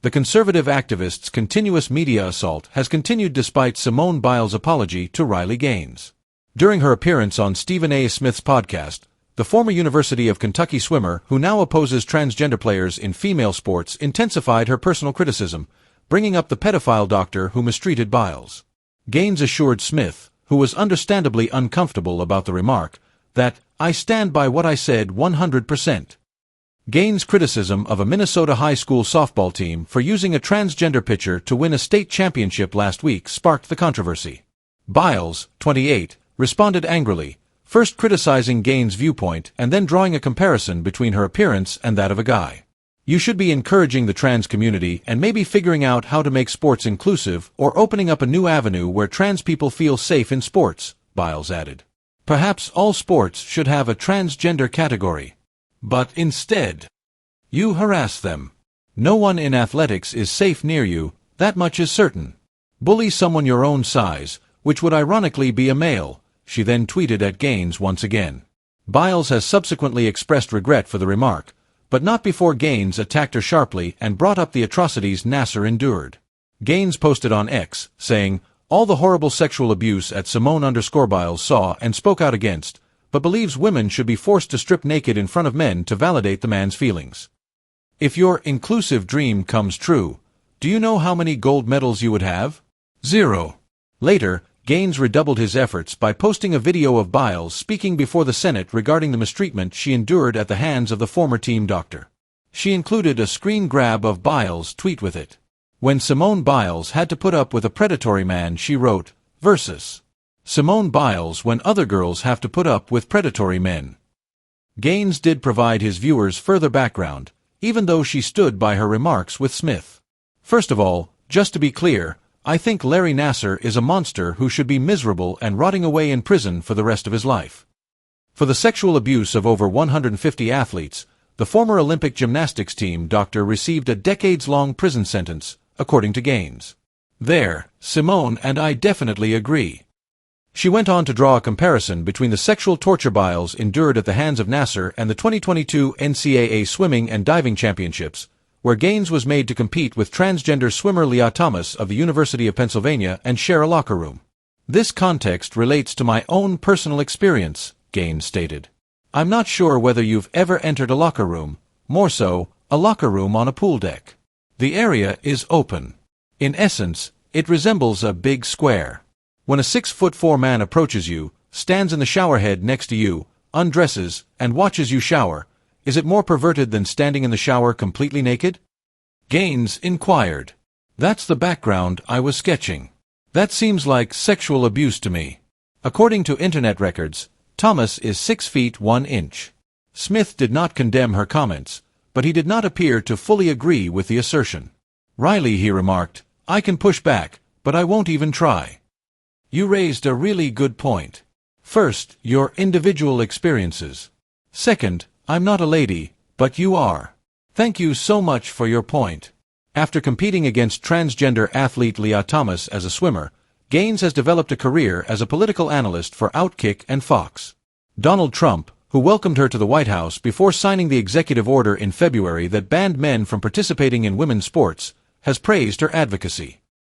The conservative activist's continuous media assault has continued despite Simone Biles' apology to Riley Gaines. During her appearance on Stephen A. Smith's podcast, the former University of Kentucky swimmer who now opposes transgender players in female sports intensified her personal criticism, bringing up the pedophile doctor who mistreated Biles. Gaines assured Smith, who was understandably uncomfortable about the remark, that, "I stand by what I said 100%. Gaines' criticism of a Minnesota high school softball team for using a transgender pitcher to win a state championship last week sparked the controversy. Biles, 28, responded angrily, first criticizing Gaines' viewpoint and then drawing a comparison between her appearance and that of a guy. "You should be encouraging the trans community and maybe figuring out how to make sports inclusive or opening up a new avenue where trans people feel safe in sports," Biles added. "Perhaps all sports should have a transgender category. But instead, you harass them. No one in athletics is safe near you, that much is certain. Bully someone your own size, which would ironically be a male," she then tweeted at Gaines once again. Biles has subsequently expressed regret for the remark, but not before Gaines attacked her sharply and brought up the atrocities Nasser endured. Gaines posted on X, saying, "All the horrible sexual abuse at Simone_Biles saw and spoke out against, but believes women should be forced to strip naked in front of men to validate the man's feelings. If your inclusive dream comes true, do you know how many gold medals you would have? 0. Later, Gaines redoubled his efforts by posting a video of Biles speaking before the Senate regarding the mistreatment she endured at the hands of the former team doctor. She included a screen grab of Biles' tweet with it. When Simone Biles had to put up with a predatory man, she wrote, versus Simone Biles when other girls have to put up with predatory men. Gaines did provide his viewers further background, even though she stood by her remarks with Smith. "First of all, just to be clear, I think Larry Nasser is a monster who should be miserable and rotting away in prison for the rest of his life. For the sexual abuse of over 150 athletes, the former Olympic gymnastics team doctor received a decades-long prison sentence, according to Gaines. There, Simone and I definitely agree." She went on to draw a comparison between the sexual torture Biles endured at the hands of Nasser and the 2022 NCAA swimming and diving championships, where Gaines was made to compete with transgender swimmer Leah Thomas of the University of Pennsylvania and share a locker room. "This context relates to my own personal experience," Gaines stated. "I'm not sure whether you've ever entered a locker room, more so, a locker room on a pool deck. The area is open. In essence, it resembles a big square. When a 6'4" man approaches you, stands in the showerhead next to you, undresses, and watches you shower, is it more perverted than standing in the shower completely naked?" Gaines inquired. "That's the background I was sketching. That seems like sexual abuse to me." According to Internet records, Thomas is 6 feet 1 inch. Smith did not condemn her comments, but he did not appear to fully agree with the assertion. "Riley," he remarked, "I can push back, but I won't even try. You raised a really good point. First, your individual experiences. Second, I'm not a lady, but you are. Thank you so much for your point." After competing against transgender athlete Leah Thomas as a swimmer, Gaines has developed a career as a political analyst for Outkick and Fox. Donald Trump, who welcomed her to the White House before signing the executive order in February that banned men from participating in women's sports, has praised her advocacy.